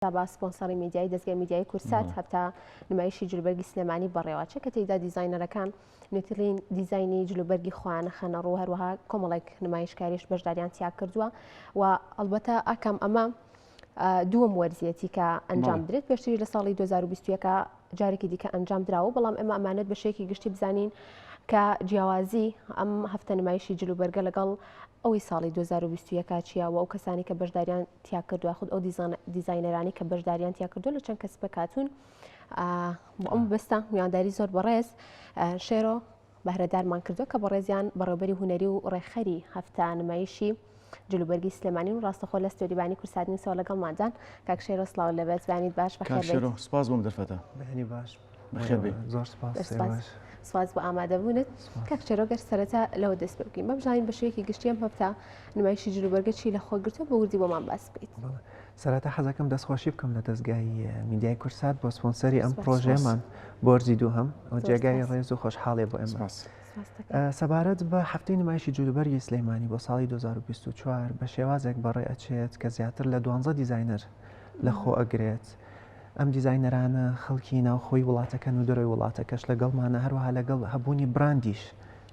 با سپۆنسەری میدیایی دەستگای میدیایی کورسات هەتا نمایشی جلوبەرگی سلێمانی بەڕێوەچە کە تێیدا دیزاینەرەکان نوێترین دیزایانی جلوبەرگی خۆیانە خەنە ڕوو هەروەها کۆمەڵێک نمایشکاریش بەشداریان تیا کردووە و ئەلبەتە ئاکەم ئەمە دووەم وەرزیەتی کە ئەنجام درێت پێشتری لە ساڵی 2021 جارێکی دیکە ئەنجام درراوە بەڵام ئێمە ئەمانەت بە شێکی گشتی بزانین کە جیاوازی ئەم هەفتە نمایشی جلوبەرگە لەگەڵ ئەوەی ساڵی 2021 چیاوە ئەو کەسانی کە بەشداریان تیا کردووە خود ئەو دیزاینەرانی کە بەشداریان تیا کردو لە چەند کەس بکاتون بۆ ئەم بەستە میوانداری زۆر بەڕێز شێرۆ بەهرەدارمان کردووە کە بەڕێزیان بەڕێوەبەری هونەری و ڕێخەری هەفتە نمایشی جلوبەرگی سلێمانی و ڕاستەخۆ لە ستۆریبانی کورساتنیسەوە لەگەڵمانجان کاک شێرۆ سڵاو لەبێت زانیت باش بەخێر سپاس بۆم دەرفەتە بەهێنی باش بەخێر بێ زۆر سپاس سواز بۆ ئامادەبوونت کاک شێرۆ گەر سەرەتا لەوە دەست پێ بکەین بەبژانین بە شوەیەکی گشتی ئەم هەفتە نمایشی جلوبەرگە چی لە خۆ گرتووە بە وردی بۆمان باس بکەیت سەرەتا حەزەکەم دەستخۆشی بکەم لە دەستگای میدیای کورسات بۆ سپۆنسەری ئەم پرۆژەیەمان بۆرزی دووهەم ئەو جێگای ڕێز و خۆشحاڵێ بۆ ئێمە سەبارەت بە هەفتەی نمایشی جلوبەرگی سلێمانی بۆ ساڵی 2024 بە شێوازێک بەڕێ ئەچێت کە زیاتر لە 12 دیزاینەر لە خۆ ئەگرێت ئەم دیزاینەرانە خەڵکی ناوخۆی وڵاتەکەن و دەرەوەی وڵاتەکەش لەگەڵمانە هەروەها لەگەڵ هەبوونی برندیش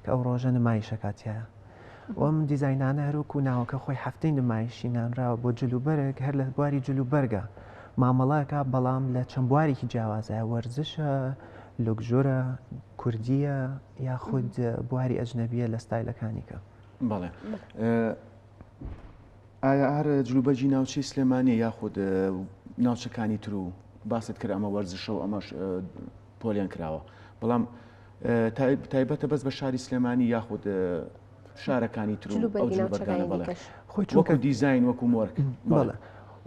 کە ئەو ڕۆژە نمایشەکاتیایە ئەم دیزاینانە هەروکو ناوەکە خۆی هەفتەی نمایشی نانراوە بۆ جلوبەرێک هەر لە بواری جلوبەرگە مامەڵەکە بەڵام لە چەند بوارێکی جیاوازە وەرزشە لوکژۆرە کوردیە یاخود بواری ئەجنەبیە لە ستایلەکانیکە بەڵێ ئایا هەر جلوبەرگی ناوچەی سلێمانی یاخود ناوچەکانی تر و باست کرد ئەمە وەرزشە و ئەمەش پۆلیان کراوە بەڵام تایبەتە بەس بە شاری سلێمانی یاخود شارەکانی تر و ئەو جلوبەرگانە بەڵێ وەکو دیزاین وەکو مۆرگ بەڵێ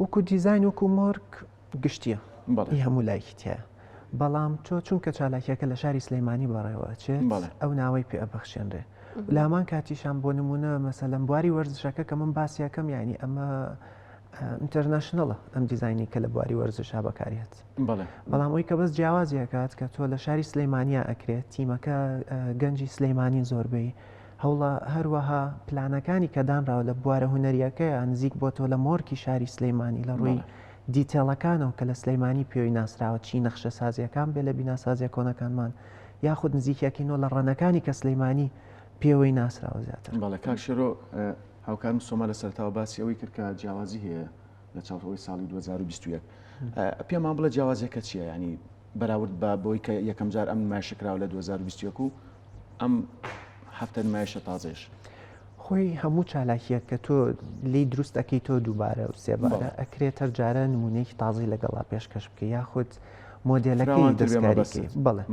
وەکو دیزاین وەکو مۆرگ گشتیە هەموو لایکی تایە بەڵام تۆ چونکە چالاکیەکە لە شاری سلێمانی بەڕێوە چێت ئەو ناوەی پێ ئەبەخشێنرێ لامان کاتیشان بۆ نمونە مەسەلەن بواری وەرزشەکە کە من باسیەکەم یعنی ئەمە ئینتەرنەشنەڵە ئەم دیزاینی کە لە بواری وەرزشا بەکارێت بەڵام ئەوی کە بەس جیاوازیەکات کە تۆ لە شاری سلەیمانیا ئەکرێت تیمەکە گەنجی سلەیمانی زۆربەی هەوڵە هەروەها پلانەکانی کە دانراوە لە بوارە هونەریەکەیە نزیک بۆ تۆ لە مۆرکی شاری سلەیمانی لە ڕووی دیتێڵەکانەوە کە لە سلەیمانی پێوی ناسراوە چی نەخشە سازیەکان بێ لە بیناسازیە کۆنەکانمان یاخود نزیکیەکەینەوە لە ڕەنەکانی کە سلەیمانی پێوەی ناسراوە زیاتر بەڵێ کاک شێرۆ هاوکارم سۆما لە سەرتاوە باسی ئەوەی کرد کە جیاوازی هەیە لە چاوەوەی ساڵی 2021 پێمان بڵێ جیاوازیەکە چییە ینی بەراورد بە بۆی کە یەکەم جار ئەم نمایشە کراوە لە 2021 و ئەم هەفتە نمایشە تازەش خۆی هەموو چالاکیە کە تۆ لی دروست ئەەکەی تۆ دووبارە و سێبارە ئەکرێت هەر جارە نمونەیەکی تازی لەگەڵا پێشکەش بکە یاخود مۆدلەکەی دەستکاریکەی بڵێ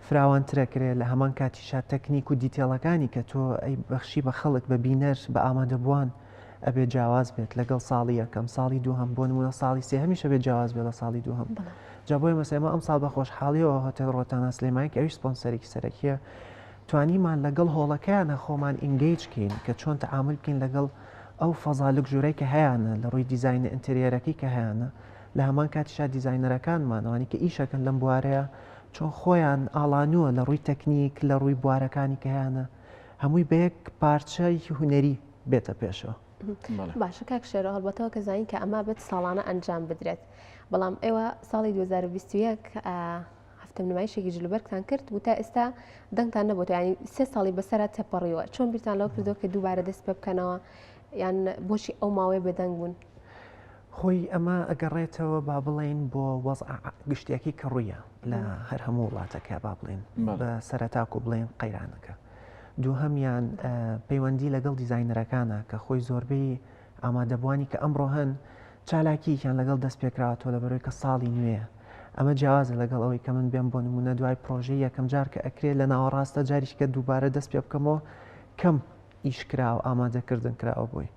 فراوانترەکرێت لە هەمان کاتیشا تەکنیک و دیتێڵەکانی کە تۆ ئەی بەخشی بە خەڵک بە بینەر بە ئامادەبووان ئەبێ جیاواز بێت لەگەڵ ساڵی یەکەم ساڵی دووهەم بۆ نمونە ساڵی سێ هەمیشە بێت جیاواز بێت لە ساڵی دووهەم جا بۆی مەسەلەن ئەم ساڵ بە خۆشحاڵیەوە هۆتێل ڕۆتانە سلێمانی کە ئەویش سپۆنسەرێکی سەرەکیە توانیمان لەگەڵ هۆڵەکەیانە خۆمان ئینگەیج بکەین کە چۆن تەعامل بکەین لەگەڵ ئەو فەزا لوکژۆرەی کە هەیەە لە ڕووی دیزاینە ئینتەریەرەکەی کە هەیەە لە هەمان کاتیشا دیزاینەرەکانمانەوەنی کە ئیشەکەن لەم بوارەیە چۆن خۆیان ئاڵانووە لە ڕووی تەکنیک لە ڕووی بوارەکانی کە هەیەە هەمووی بە یەک پارچەی هونەری بێتە پێشەوە. باشە کاک شێرۆ هەڵبەتەوە کە زانین کە ئەمە بێت ساڵانە ئەنجام بدرێت بەڵام ئێوە ساڵی 2021 هەفتە نمایشێکی جلوبەرگتان کرد و تا ئێستا دەنگتان نەبووە ینی سێ ساڵی بەسەرا تێپەڕیوە چۆن بیرتان لەو کردو کە دووبارە دەست پێ بکەنەوە یان بۆچی ئەو ماوەی بێدەنگ بوون خۆی ئەمە ئەگەڕێتەوە با بڵێن بۆ وەزع گشتیاکی کە ڕوویە لە هەر هەموو وڵاتەکە با بڵێن بە سەرەتاکو بڵێن قەیرانەکە دووهەمیان پەیوەندی لەگەڵ دیزاینەرەکانە کە خۆی زۆربەی ئامادەبوانی کە ئەمڕۆ هەن چالاکییان لەگەڵ دەست پێکراوەوە لە بەرەوەی کە ساڵی نوێە ئەمە جیازە لەگەڵ ئەوەی کە من بێم بۆ نمونە دوای پرۆژەی یەکەم جار کە ئەکرێت لە ناوەڕاستە جاریشکە دووبارە دەست پێ بکەمەوە کەم ئیشکرا و ئامادەکردن کراوە بووی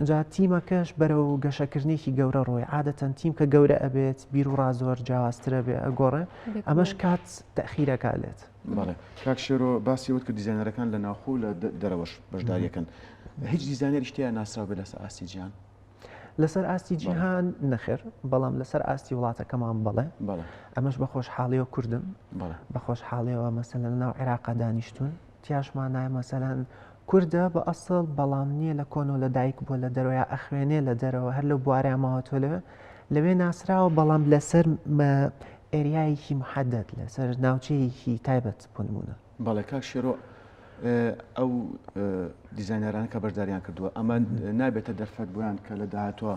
جا تیمەکەش بەرە و گەشەکردنێکی گەورە ڕۆی عادەتەن تیم کە گەورە ئەبێت بیر و ڕازۆر جیاوازترە بێ ئەگۆڕێ ئەمەش کات تەخیرەکالێت بەڵێ کاک شێرۆ باسی وت کە دیزاینەرەکان لە ناوخۆ لە دەرەوەش بەشداریەکەن هیچ دیزاینەری شتیان ناسراو بێت لەسەر ئاستی جیهان لەسەر ئاستی جیهان نەخێر بەڵام لەسەر ئاستی وڵاتەکەمان بڵێ ئەمەش بە خۆشحاڵیەوە کوردم بە خۆشحاڵیەوە مەسەلەن لەناو عێراقا دانیشتون تیاشمان نایە مەسەلەن کووردە بە ئەسڵ بەڵام نییە لە کۆن و لە دایک بۆ لە دەرەوەی ئەخوێنێ لە دەرەوە هەر لە بوارەیە ماوەتۆ لەوێ لەوێ ناسراوە بەڵام لەسەر ئێریایەکی محەدەت لەسەر ناوچەیەکی تایبەت بۆ نمونە. بەڵێ کاک شێرۆ ئەو دیزاینەران کە بەشداریان کردووە ئەمە نابێتە دەرفەت بۆیان کە لە داهاتوە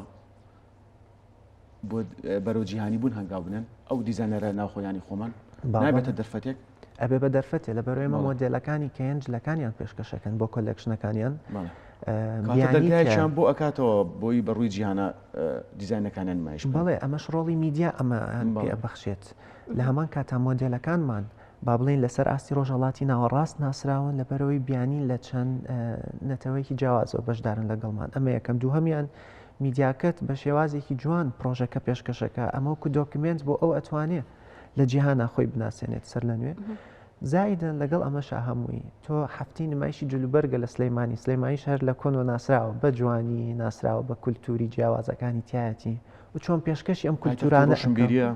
بۆ بەرەو جیهانی بوون هەنگاو بنن ئەو دیزاینەرە ناوخۆیانی خۆمان نابێتە دەرفەتێک ئەبێ بە دەرفەتێ لە بەرەوەی ئێمە مۆدێلەکانی کەنجلەکانیان پێشکەشەکەن بۆ کۆلێکشنەکانیان دەرگایشان بۆ ئەکاتەوە بۆی بەڕووی جیهانە دیزاینەکانیان نمایش بڵێ ئەمەش ڕۆڵی میدیا ئەمە پێ بەخشێت لە هەمان کاتا مۆدێلەکانمان با بڵین لەسەر ئاستی ڕۆژهەڵاتی ناوەڕاست ناسراون لە بەرەوەی بیانی لە چەند نەتەوەیەکی جیاوازەوە بەشدارن لەگەڵمان ئەمە یەکەم دووهەمیان میدیاکەت بە شێوازێکی جوان پرۆژەکە پێشکەشەکە ئەمە وەکو دۆکمنت بۆ ئەو ئەتوانێت لە جیهانە خۆی بناسێنێت سەر لە نوێ زایدن لەگەڵ ئەمەش هەمووی تۆ هەفتی نمایشی جلوبەرگە لە سلەیمانی شەر لە کۆن و ناسراوە بە جوانی ناسراوە بە کولتوری جیاوازەکانی تایەتی و چۆن پێشکەشی ئەم کولتورانە شمبیریە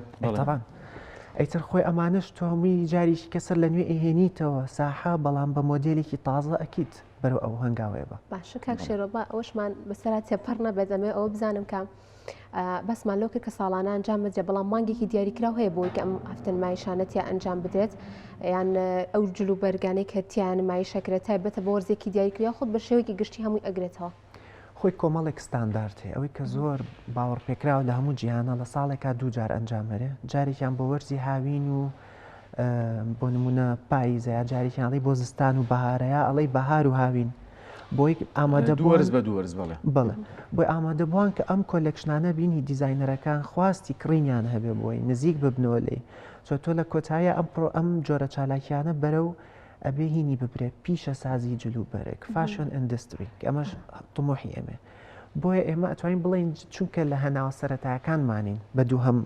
ئەیتر خۆی ئەمانش تۆ هەمووی جاریشی کەسەر لە نوێ ئێهێنیتەوە ساحە بەڵام بە مۆدلێکی تازە ئەکیت بەرەو ئەو هەنگاوەیە بە باشە کاک شێرۆبا ئەوشمان بەسەرات تێپەڕ نەبێتەمێ ئەوە بزانم کە بەسمان لۆ کرد کە ساڵانە ئەنجام بدرێت بەڵام مانگێکی دیاریکراو هەیە بۆی کە ئەم هەفتە نمایشانەتی ئەنجام بدرێت یان ئەو جلوبەرگانەی کە تیان نمایشەکرێت تایبەتە بە وەرزێکی دیاریکرا خۆت بە شێوەیەکی گشتی هەمووی ئەگرێتەوە خۆی کۆمەڵێک ستاندارد هەیە ئەوەی کە زۆر باوەڕ پێکراوە لە هەموو جیهانە لە ساڵێکا دوو جار ئەنجامەرێ جارێکیان بۆ وەرزی هاوین و بۆ نمونە پاییزەیە جارێکیانڵی بۆ زستان و بەهارەیە ئەڵەی بەهار و هاوین بۆی ئامادە دووەرز بە دووەرز بڵێ بۆی ئامادەبووان کە ئەم کۆلێکشنانە بینی دیزاینەرەکان خواستی کڕینیان هەبێ بۆی نزیک ببنەوە لێ چۆ تۆ لە کۆتایە ئەم جۆرە چالاکیانە بەرەو ئەبێ هینی ببرێت پیشە سازی جلوبەرێک فاشن ئیندستری ئەمەش تمۆحی ئێمە بۆیە ئێمە ئەتوانین بڵین چونکە لە هەناوە سەرەتاکانمانین بە دوو هەم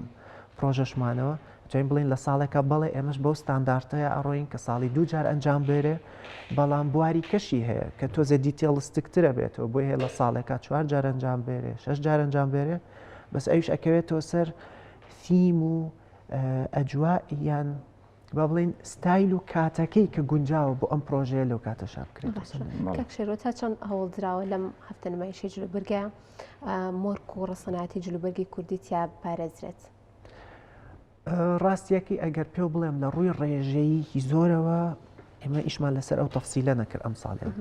پرۆژەشمانەوە توانین بڵین لە ساڵێکە بەڵێ ئێمەش بەو ستاندارتەیە ئەڕۆین کە ساڵی دوو جار ئەنجام بێرێ بەڵام بواری کەشی هەیە کە تۆزە دیتێڵستکترە بێتەوە بۆی هەیە لە ساڵێکە 4 جار ئەنجام بێرێ 6 جار ئەنجام بێرێ بەس ئەوش ئەکەوێتەوە سەر فیم و ئەجوائیان با بڵین ستایل و کاتەکەی کە گونجاوە بۆ ئەم پرۆژەیە لەو کاتە شاب بکرێت کاک شێرۆ تا چەند هەوڵدراوە لەم هەفتە نمایشی جلوبەرگە مۆرک و ڕەسەناتی جلوبەرگی کوردی تیا پارێزرێت ڕاستیەکی ئەگەر پێ بڵێم لە ڕووی ڕێژەیەکی زۆرەوە ئێمە ئیشمان لەسەر ئەو تەفسیلە نەکرد ئەم ساڵیان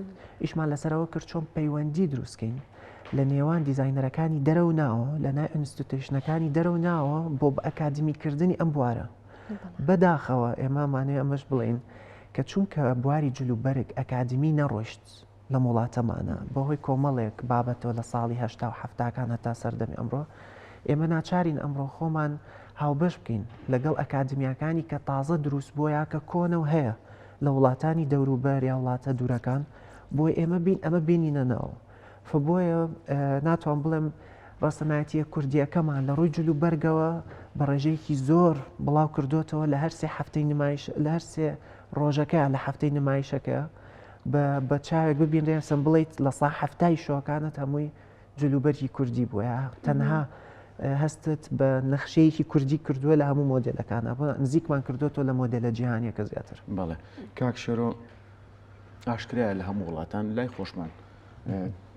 ئیشمان لەسەرەوە کرد چۆن پەیوەندی دروستکەین لە نێوان دیزاینەرەکانی دەرەو ناوە لە ناو ئینستیتوشنەکانی دەرەو ناوە بۆ بە ئەکادمیکردنی ئەم بوارە بەداخەوە ئێمەمانەیە ئەمەش بڵین کە چونکە بواری جلوبەرێک ئەکادمی نەڕۆشت لە وڵاتەمانە بەهۆی کۆمەڵێک بابەتەوە لە ساڵی هەشتا و هەفتاکان هەتا سەردەمی ئەمڕۆ ئێمە ناچارین ئەمڕۆ خۆمان هاوبەش بکەین لەگەڵ ئەکادمیاکانی کە تازە دروست بۆیە کە کۆنە و هەیە لە وڵاتانی دەوروبەر یا وڵاتە دوورەکان بۆی ئێمە بین ئەمە بینینەنەوە فبۆیە ناتوان بڵێم ڕاستەنایەتیە کوردیەکەمان لە ڕووی جلوبەرگەوە بە ڕێژەیەکی زۆر بڵاو کردوتەوە لە هەر سێ هەفتەی نمایش لە هەر سێ ڕۆژەکە لە هەفتەی نمایشەکە بە چاوێک ببینرێن سم بڵیت لە سا هەفتای شۆکانت هەمووی جلوبەرگی کوردی بووە تەنها هەستت بە نەخشەیەکی کوردی کردووە لە هەموو مۆدلەکانە بۆ نزیکمان کردوتەوە لە مۆدلە جیهانیەکە زیاتر بەڵێ کاک شێرۆ ئاشکرایە لە هەموو وڵاتان لای خۆشمان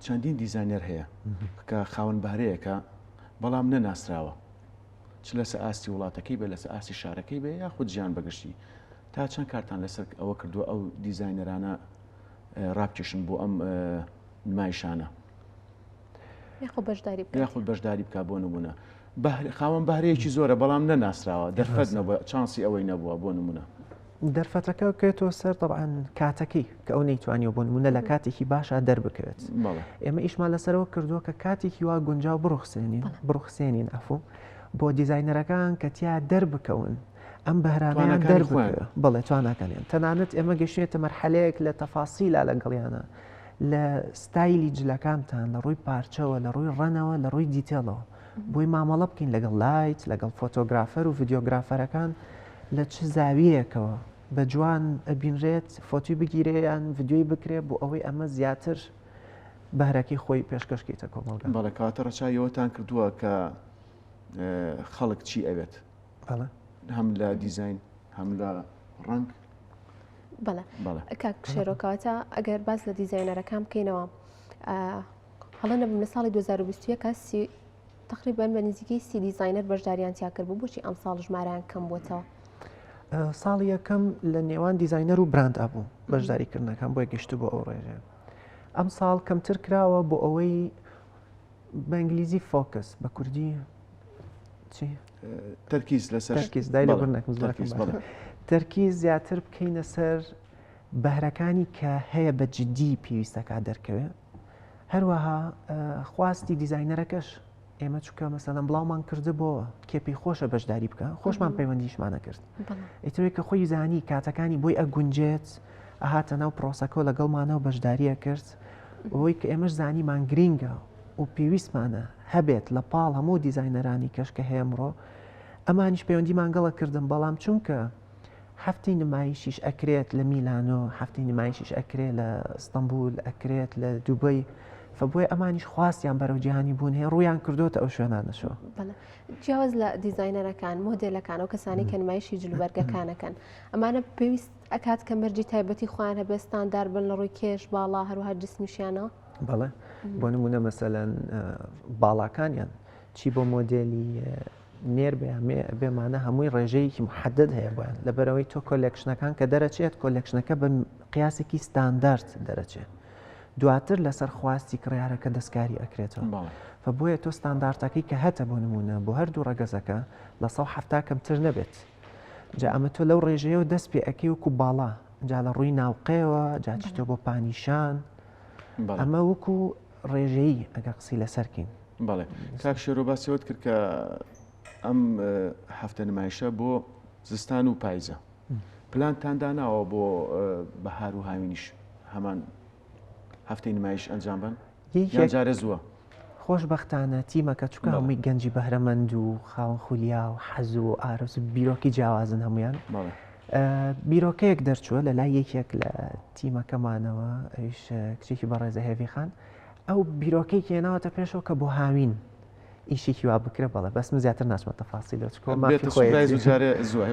چەندین دیزاینەر هەیە کە خاوەن بەهرەیەکە بەڵام نەناسراوە چ لەسە ئاستی وڵاتەکەی بێ لەسە ئاستی شارەکەی بێ یاخود گیان بەگشتی تا چەند کارتان لەسەر ئەوە کردووە ئەو دیزاینەرانە ڕابکێشن بۆ ئەم نمایشانە یاخود بەشداری بکە بۆ نمونە خاوەن بەهرەیەکی زۆرە بەڵام نەناسراوە دەرفەت نەبووە چانسی ئەوەی نەبووە بۆ نمونە دەرفەتەکە بکەوێتەوە سەر طبعاً کاتەکەی کە ئەو نەیتوانیەوە بۆ نمونە لە کاتێکی باشە دەربکەوێت ئێمە ئیشمان لەسەرەوە کردووە کە کاتێکی وا گونجاو بڕوخسێنین ئەفوو بۆ دیزاینەرەکان کە تیا دەربکەون ئەم بەهرانیان دەربکە بڵێ تواناکەنیان تەنانەت ئێمە گەشتێتە مەرحەلەیەک لە تەفاسیلا لەگەڵیانە لە ستایلی جلەکانتان لە ڕووی پارچەوە لە ڕووی ڕەنەوە لە ڕووی دیتێڵەوە بۆی مامەڵە بکەین لەگەڵ لایت لەگەڵ فۆتۆگرافەر و ڤیدیۆگرافەرەکان لە چ زاویەکەوە بە جوان ئەبینرێت فۆتوی بگیرێیان ڤیددیۆی بکرێت بۆ ئەوەی ئەمە زیاتر بەهرەکەی خۆی پێشکەشکیتە کۆمەڵگە بەڵێ کاتە ڕەچایەوەتان کردووە کە خەڵک چی ئەوێت هەم لە دیزاین هەم لە ڕنگ بەڵێ کاک شێرۆکەوەتە ئەگەر باز لە دیزاینەرەکان بکەینەوە هەڵە نەبووم لە ساڵی 2021 کاسی تقریبا بە نزیکەی 30 دیزاینەر بەشداریان تیا کرد بوو بۆچی ئەم ساڵ ژمارەیان کەم بووەتەوە؟ ساڵی یەکەم لە نێوان دیزاینەر و براند ئەبوو بەشداریکردنەکان بۆی گەشت بۆ ئەو ڕێژێ. ئەم ساڵ کەمتر کراوە بۆ ئەوەی بە ئینگلیزی فۆکس بە کوردی چی؟ تەرکیز لەسەر تەرکیز زیاتر بکەینە سەر بەهرەکانی کە هەیە بە جددی پێویستەکە دەرکەوێت. هەروەها خواستی دیزاینەرەکەش ئێمە چووکە مەسەڵەن بڵاومان کردە بۆ کێپی خۆشە بەشداری بکە خۆشمان پەیوەندیشمانە کرد. ئیترێک کە خۆی زانی کاتەکانی بۆی ئەگونجێت ئەهاتە ناو پرۆسەکە لەگەڵمانەوە بەشداریە کرد ئەوەی کە ئێمەش زانیمان گرینگە و پێویستمانە هەبێت لە پاڵ هەموو دیزاینەرانی کەشکە هەیە ئەمڕۆ ئەمانیش پەیوەندیمان گەڵە کردن بەڵام چونکە هەفتی نمایشیش ئەکرێت لە میلانۆ هەفتی نمایشیش ئەکرێت لە ئەستەمبول ئەکرێت لە دووبەی فبۆی ئەمانیش خواستیان بەرەو جیهانی بوون هەیە ڕویان کردوتە ئەو شوێنانەشەوە. جیاواز لە دیزاینەرەکان مۆدلەکان و کەسانی کە نمایشی جلوبەرگەکانەکەن ئەمانە پێویست ئەکات کە مەرجی تایبەتی خۆیان هەبێ ستاندار بن لە ڕووی کێش باڵا هەروها جسمیشیانەوە؟ بەڵێ بۆ نمونە مەسەلەن باڵاکانیان چی بۆ مۆدلی نێر بێمانە هەمووی ڕێژەیەکی محدد هەیە بۆیان لەبەرەوەی تۆ کۆلێکشنەکان کە دەرەچێت کۆلێکشنەکە بە قیاسێکی ستاندارد دەرەچێت دواتر لەسەر خواستی کڕیارەکە دەستکاری ئەکرێتەوە فبۆیە تۆ ستاندارتەکەی کە هەتە بۆ نمونە بۆ هەردوو ڕەگەزەکە لە 170 کەمتر نەبێت جا ئەمە تۆ لەو ڕێژەیەوە دەست پێ ئەەکەی وەکو باڵا جا لە ڕووی ناوقەیەوە جاچیتۆ بۆ پانیشان ئەمە وەکو ڕێژەیی ئەگە قسەی لەسەرکەین. بەڵێ کاک شێرۆ باسیەوەت کرد کە ئەم هەفتە نمایشە بۆ زستان و پاییزە پلانتان داناوە بۆ بەهار و هاوینیش هەمان هەفتەی نمایش ئەنجام بن یان جارە زووە؟ خۆشبەختانە تیمەکە چووکە هەمووی گەنجی بەهرەمەند و خاوەن خولیا و حەز و ئارەز و بیرۆکی جیاوازن هەمویان بیرۆکەیەک دەرچووە لە لای یەکێک لە تیمەکەمانەوە ئەویش کچێکی بەڕێزە هێوی خان ئەو بیرۆکەی هێناوەتە پێشەوە کە بۆ هاوین ئیشێکی وا بکرێ بەڵێ بەس من زیاتر ناچمە تەفاصیل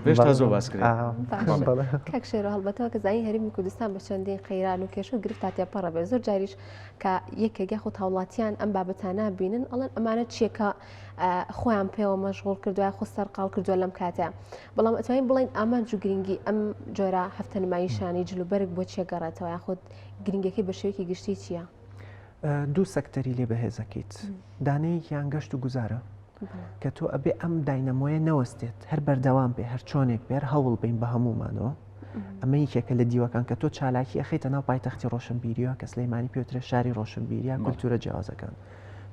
هێشتا زۆر باس کرد. کاک شێرۆ هەڵبەتەوە کە زانی هەرێمی کوردستان بە چەندین قەیران و کێش و گرفتاتێ پەڕە بێ زۆر جاریش کە یەکێک یاخود هاوڵاتیان ئەم بابەتانە بینن ئەڵێن ئەمانە چیەکە خۆیان پێوە مەشغوڵ کردووە خۆ سەرقاڵ کردووە لەم کاتە بەڵام ئەتوانین بڵین ئامان و گرنگی ئەم جۆرە هەفتە نمایشانی جلوبەرگ بۆ چیە گەڕێتەوە یاخود گرنگەکەی بە شێوەیەکی گشتی چییە؟ دوو سەکتەری لێ بەهێزەکەیت دانەیەکیان گەشت و گوزارە کە تۆ ئەبێ ئەم داینەمۆیە نەوەستێت هەر بەردەوام بێ هەر چۆنێک بێر هەوڵ بین بە هەمومانەوە ئەمە یەکێکە لە دیوەکان کە تۆ چالاکی ئەخیتە ناو پایتەختی ڕۆشنبیریەوە کە سلەیمانی پێوترە شاری ڕۆشنبیریە کولتورە جیاوازەکان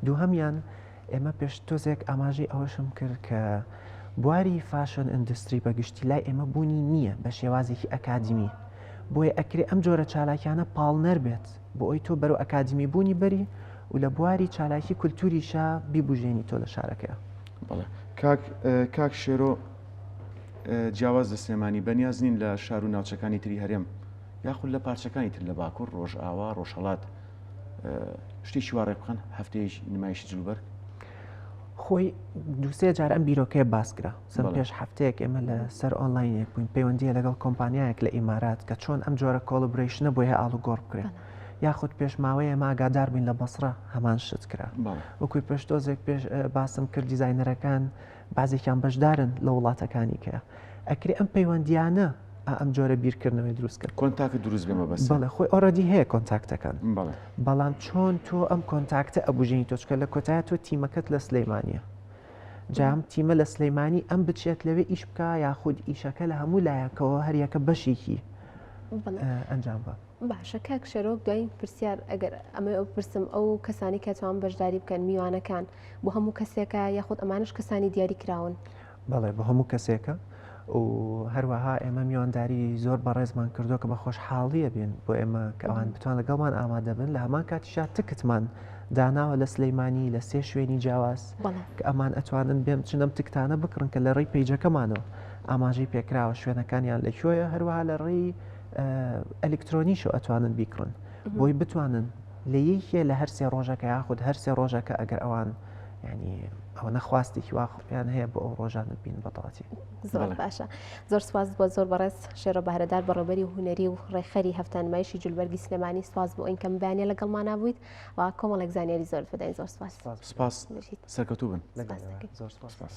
دووهەمیان ئێمە پێش تۆزێک ئاماژەی ئەوەشم کرد کە بواری فاشن ئیندستری بەگشتی لای ئێمە بوونی نییە بە شێوازێکی ئەکادمی بۆیە ئەکرێ ئەم جۆرە چالاکیانە پاڵنەر بێت بۆ ئەوی تۆ بەرەو ئەکادمی بوونی بەری و لە بواری چالاکی کولتوریشا بیبوژێنی تۆ لە شارەکەیە. بەڵێ کاک شێرۆ جیاواز لە سلێمانی بەنیاز نین لە شار و ناوچەکانی تری هەرێم یاخود لە پارچەکانی تر لە باکوور ڕۆژئاوا ڕۆژهەڵات شتێکی وا ڕێ بکەن هەفتەیەکی نمایشی جلوبەرگ خۆی دووسێ جار ئەم بیرۆکەیە باسکرا سم پێش هەفتەیەک ئێمە لە سەر ئۆنلاینێک بووین پەیوەندیە لەگەڵ کۆمپانیایەک لە ئیمارات کە چۆن ئەم جۆرە کۆلبریشنە بۆ هەیە ئاڵوگۆڕ بکرێت یاخود پێشماوەیە ماگادار بین لە بەسڕە هەمان شت کرا وەکوی پێشتۆزێک پێش باسم کرد دیزاینەرەکان بازێکیان بەشدارن لە وڵاتەکانی کە ئەکرێ ئەم پەیوەندیانە ئەم جۆرە بیرکردنەوەی دروست کرد کۆنتاکت دروست بێمە بەس بەڵێ خۆی ئۆڕەدی هەیە کۆنتاکتەکان بەڵام چۆن تۆ ئەم کۆنتاکتە ئەبوژێنی تۆ چکە لە کۆتایە تۆ تیمەکەت لە سلەیمانیە جام تیمە لە سلەیمانی ئەم بچێت لەوێ ئیش بکە یاخود ئیشەکە لە هەموو لایەکەوە هەریەکە بەشێکی ئەنجام بە باشە کاک شەرۆک دوای پرسیار ئەگەر ئەمە ئەو پرسم ئەو کەسانی کە توان بەشداری بکەن میوانەکان بۆ هەموو کەسێکە یاخود ئەمانش کەسانی دیاری کراون بەڵێ بە هەموو کەسێکە و هەروەها ئێمە میوانداری زۆر بەڕێزمان کردو کە بە خۆشحاڵیە بین بۆ ئێمە کە ئەوان بتوان لەگەڵمان ئامادە بن لە هەمان کاتیشا تکتمان داناوە لە سلەیمانی لە 3 شوێنی جیاواز کە ئەمان ئەتوانن بێم چنەم تکتانە بکڕن کە لە ڕێی پیجەکەمانەوە ئاماژەی پێکراوە شوێنەکانیان لەکوێیە هەروەها لە ڕێی ئەلکترۆنیشە ئەتوانن بیکڕن بۆی بتوانن لە یەکێ لە هەر 3 ڕۆژەکە یاخود هەر 3 ڕۆژەکە ئەگەر ئەوان ینی ئەوە نەخواستێکی واخۆیان هەیە بۆ ئەو ڕۆژانت بین بەتاڵەتی. زۆر باشە زۆر سواز بۆ زۆر بەڕێز شێرۆ بەهرەدار بەڕێبەری و هونەری و ڕێخەری هەفتە نمایشی جولبەرگی سلێمانی سواز بۆ ئەوین کەم بەیانێ لەگەڵمان بوویت و کۆمەڵێک زانیاری زۆر بدەین. زۆر سپاس. سپاس سەرکەوتوو بن. زۆر سپاس.